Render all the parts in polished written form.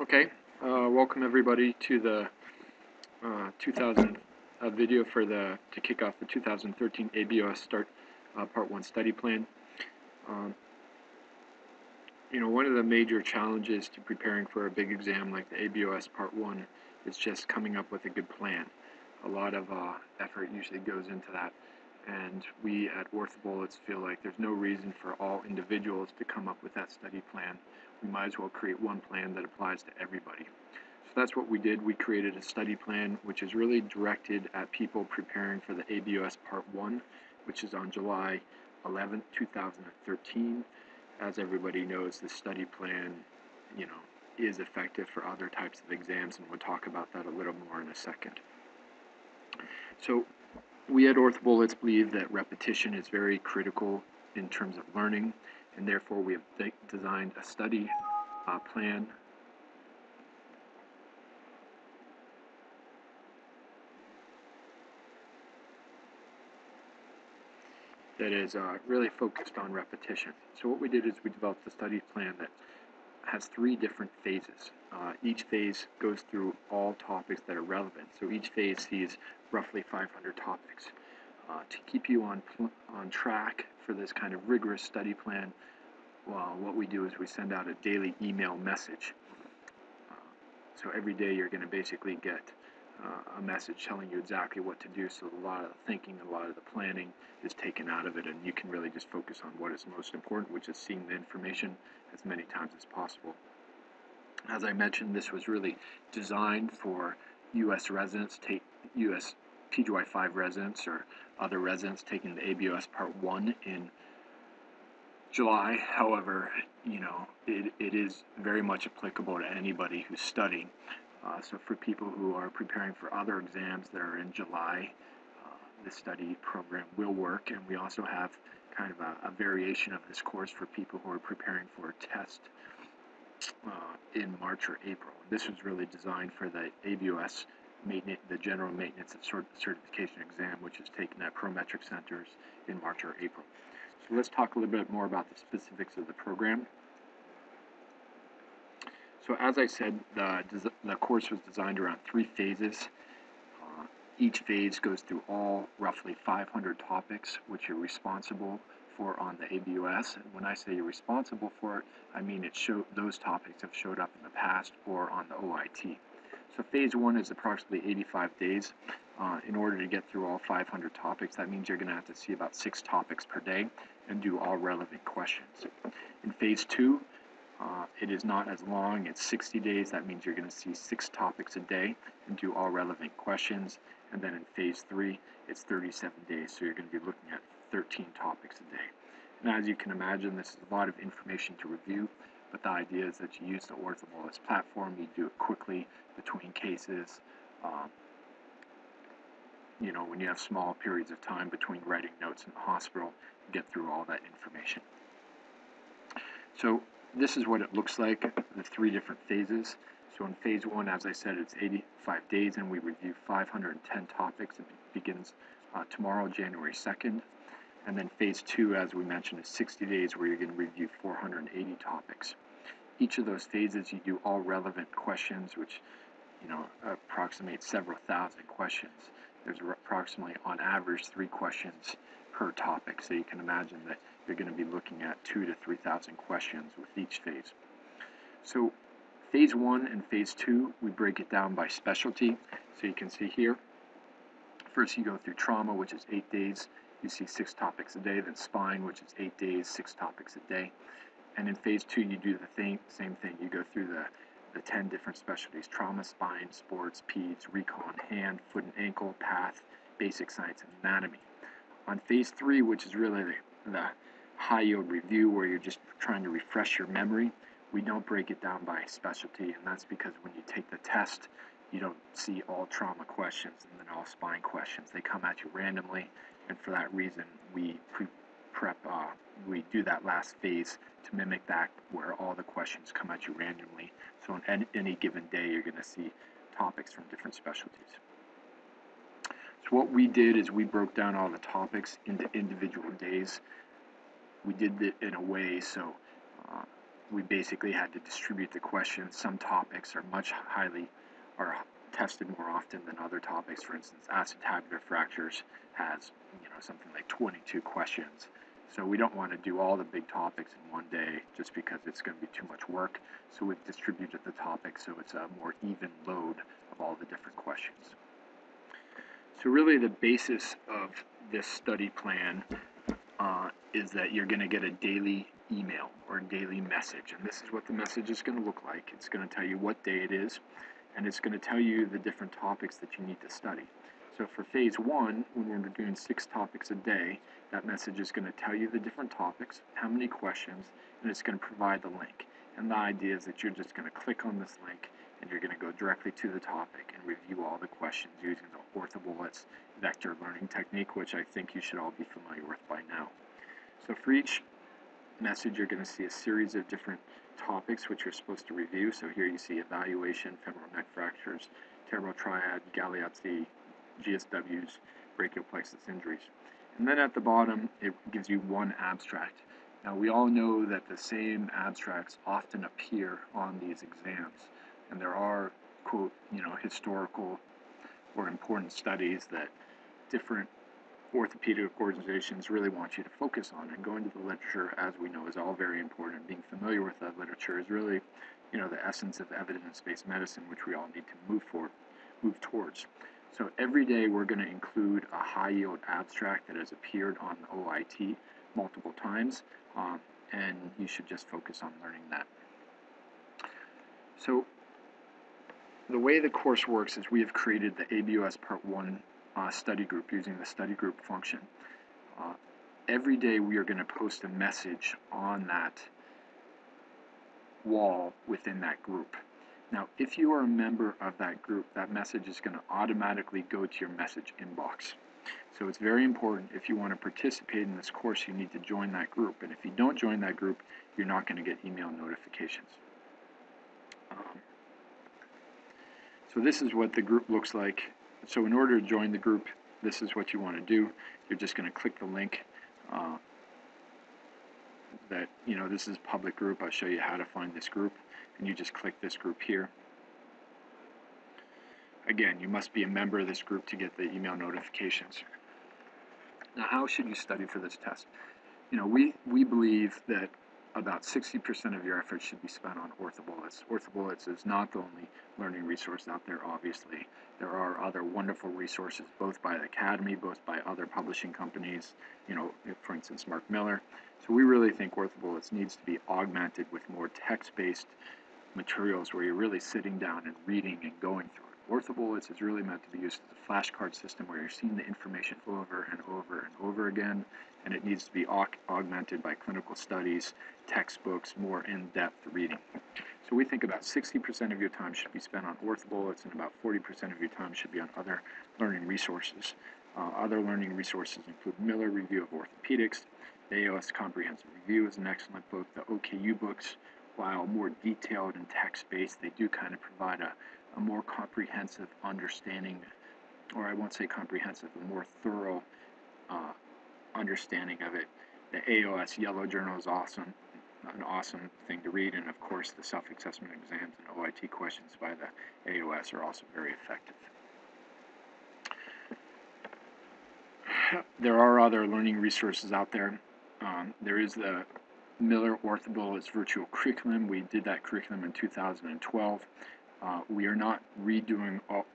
Okay, welcome everybody to the 2000 video to kick off the 2013 ABOS Start Part 1 study plan. Um, one of the major challenges to preparing for a big exam like the ABOS Part 1 is just coming up with a good plan. A lot of effort usually goes into that, and we at OrthoBullets feel like there's no reason for all individuals to come up with that study plan. We might as well create one plan that applies to everybody. So that's what we did. We created a study plan which is really directed at people preparing for the ABOS Part 1, which is on July 11th, 2013. As everybody knows, the study plan, is effective for other types of exams, and we'll talk about that a little more in a second. So we at OrthoBullets believe that repetition is very critical in terms of learning, and therefore we have designed a study plan that is really focused on repetition. So what we did is we developed a study plan that has 3 different phases. Each phase goes through all topics that are relevant. So each phase sees roughly 500 topics. To keep you on track for this kind of rigorous study plan, what we do is we send out a daily email message. So every day you're going to basically get a message telling you exactly what to do, so a lot of the thinking, a lot of the planning is taken out of it, and you can really just focus on what is most important, which is seeing the information as many times as possible. As I mentioned, this was really designed for U.S. residents, U.S. PGY5 residents or other residents taking the ABOS Part 1 in July. However, it is very much applicable to anybody who's studying. So for people who are preparing for other exams that are in July, the study program will work, and we also have kind of a variation of this course for people who are preparing for a test in March or April. This was really designed for the ABOS, the General Maintenance of Certification exam, which is taken at Prometric centers in March or April. So let's talk a little bit more about the specifics of the program. So as I said, the course was designed around 3 phases. Each phase goes through all roughly 500 topics, which you're responsible for on the ABOS. And when I say you're responsible for it, I mean those topics have showed up in the past or on the OIT. So phase 1 is approximately 85 days. In order to get through all 500 topics, that means you're going to have to see about 6 topics per day and do all relevant questions. In phase 2, it is not as long. It's 60 days. That means you're going to see 6 topics a day and do all relevant questions. And then in phase 3, it's 37 days. So you're going to be looking at 13 topics a day. And as you can imagine, this is a lot of information to review. But the idea is that you use the OrthoBullets platform. You do it quickly between cases. When you have small periods of time between writing notes in the hospital, you get through all that information. So this is what it looks like, the 3 different phases. So in phase 1, as I said, it's 85 days, and we review 510 topics. It begins tomorrow, January 2nd. And then phase 2, as we mentioned, is 60 days where you're going to review 480 topics. Each of those phases, you do all relevant questions, which approximates several thousand questions. There's approximately, on average, 3 questions per topic. So you can imagine that you're going to be looking at 2,000 to 3,000 questions with each phase. So phase 1 and phase 2, we break it down by specialty. So you can see here, first you go through trauma, which is 8 days. You see 6 topics a day. Then spine, which is 8 days, 6 topics a day. And in phase 2, you do the same thing. You go through the 10 different specialties: trauma, spine, sports, peds, recon, hand, foot and ankle, path, basic science, and anatomy. On phase 3, which is really the high yield review, where you're just trying to refresh your memory, we don't break it down by specialty, and that's because when you take the test, you don't see all trauma questions and then all spine questions. They come at you randomly, and for that reason, we we do that last phase to mimic that, where all the questions come at you randomly. So on any given day, you're going to see topics from different specialties. So what we did is we broke down all the topics into individual days. We did it in a way so we basically had to distribute the questions. Some topics are are tested more often than other topics. For instance, acetabular fractures has something like 22 questions. So we don't want to do all the big topics in one day just because it's going to be too much work. So we've distributed the topics so it's a more even load of all the different questions. So really the basis of this study plan is that you're going to get a daily email or a daily message. And this is what the message is going to look like. It's going to tell you what day it is, and it's going to tell you the different topics that you need to study. So for phase 1, when we're doing 6 topics a day, that message is going to tell you the different topics, how many questions, and it's going to provide the link. And the idea is that you're just going to click on this link and you're going to go directly to the topic and review all the questions using the orthobullets vector learning technique, which I think you should all be familiar with by now. So for each message, you're going to see a series of different topics which you're supposed to review. So here you see evaluation, femoral neck fractures, vertebral triad, Galeazzi, GSWs, brachial plexus injuries. And then at the bottom, it gives you one abstract. Now we all know that the same abstracts often appear on these exams, and there are, quote, historical or important studies that different orthopedic organizations really want you to focus on, and going to the literature, as we know, is all very important. Being familiar with that literature is really, the essence of evidence-based medicine, which we all need to move towards. So every day we're going to include a high-yield abstract that has appeared on OIT multiple times, and you should just focus on learning that. So the way the course works is we have created the ABOS Part 1 study group using the study group function. Every day we are going to post a message on that wall within that group. Now, if you are a member of that group, that message is going to automatically go to your message inbox. So it's very important, if you want to participate in this course, you need to join that group. And if you don't join that group, you're not going to get email notifications. So this is what the group looks like. So in order to join the group, this is what you want to do. You're just going to click the link this is a public group. I'll show you how to find this group. And you just click this group here. Again, you must be a member of this group to get the email notifications. Now, how should you study for this test? We believe that about 60% of your effort should be spent on orthobullets. Orthobullets is not the only learning resource out there, obviously. There are other wonderful resources, both by the Academy, both by other publishing companies, for instance, Mark Miller. So we really think orthobullets needs to be augmented with more text-based materials where you're really sitting down and reading and going through it. Orthobullets is really meant to be used as a flashcard system where you're seeing the information over and over and over again, and it needs to be augmented by clinical studies, textbooks, more in-depth reading. So we think about 60% of your time should be spent on orthobullets, and about 40% of your time should be on other learning resources. Other learning resources include Miller Review of Orthopedics. The AOS Comprehensive Review is an excellent book. The OKU books, while more detailed and text-based, they do kind of provide a more comprehensive understanding, or I won't say comprehensive, a more thorough understanding of it. The AOS Yellow Journal is awesome, an awesome thing to read, and of course the self-assessment exams and OIT questions by the AOS are also very effective. There are other learning resources out there. There is the Miller Orthobullets Virtual Curriculum. We did that curriculum in 2012. We are not redoing all,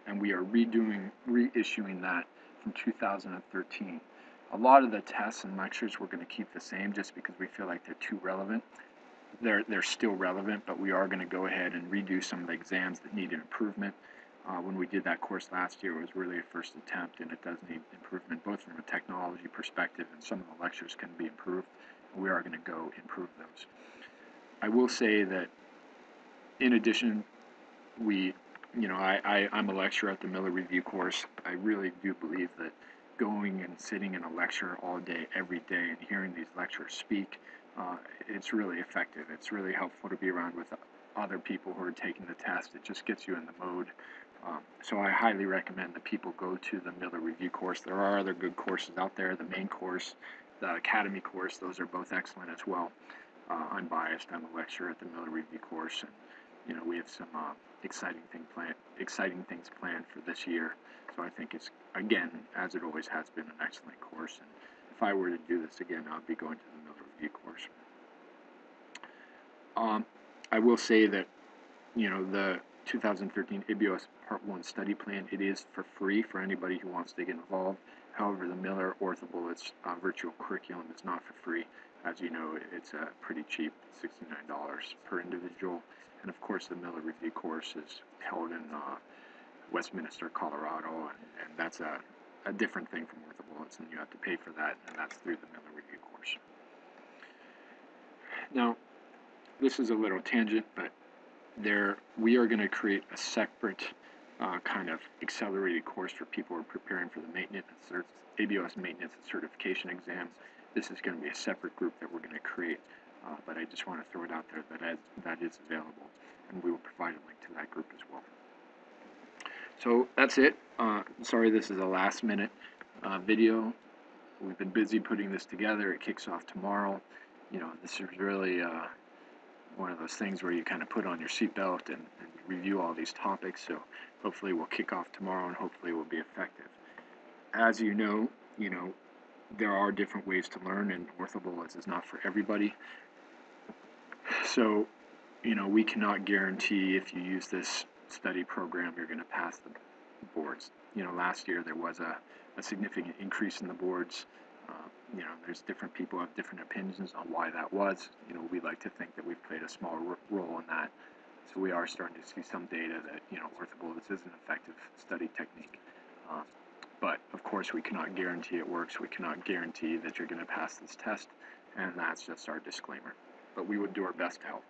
and we are reissuing that from 2013. A lot of the tests and lectures we're going to keep the same just because we feel like they're too relevant. They're still relevant, but we are going to go ahead and redo some of the exams that need an improvement. When we did that course last year, it was really a first attempt, and it does need improvement, both from a technology perspective, and some of the lectures can be improved. We are going to go improve those. I will say that in addition, I'm a lecturer at the Miller Review course. I really do believe that going and sitting in a lecture all day, every day, and hearing these lecturers speak, it's really effective. It's really helpful to be around with other people who are taking the test. It just gets you in the mode. So I highly recommend that people go to the Miller Review course. There are other good courses out there. The main course, the Academy course, those are both excellent as well. unbiased. I'm a lecturer at the Miller Review course, and we have some exciting things planned for this year. So I think it's, again, as it always has been, an excellent course. And if I were to do this again, I'd be going to the Miller Review course. I will say that the 2013 ABOS Part 1 study plan, it is for free for anybody who wants to get involved. However, the Miller OrthoBullets virtual curriculum is not for free. As you know, it's pretty cheap, $69 per individual. And of course, the Miller Review course is held in Westminster, Colorado, and that's a different thing from OrthoBullets, and you have to pay for that, and that's through the Miller Review course. Now, this is a little tangent, but we are going to create a separate kind of accelerated course for people who are preparing for the maintenance ABOS maintenance and certification exams. This is going to be a separate group that we're going to create, but I just want to throw it out there that is available, and we will provide a link to that group as well. So that's it. Sorry, this is a last-minute video. We've been busy putting this together. It kicks off tomorrow. This is really one of those things where you kind of put on your seatbelt and review all these topics. So hopefully we'll kick off tomorrow, and hopefully we'll be effective. As you know, there are different ways to learn, and OrthoBullets is not for everybody. So, we cannot guarantee if you use this study program you're going to pass the boards. Last year there was a significant increase in the boards. There's different people have different opinions on why that was. We like to think that we've played a small role in that. So we are starting to see some data that, OrthoBullets is an effective study technique. But of course we cannot guarantee it works. We cannot guarantee that you're going to pass this test, and that's just our disclaimer. But we would do our best to help.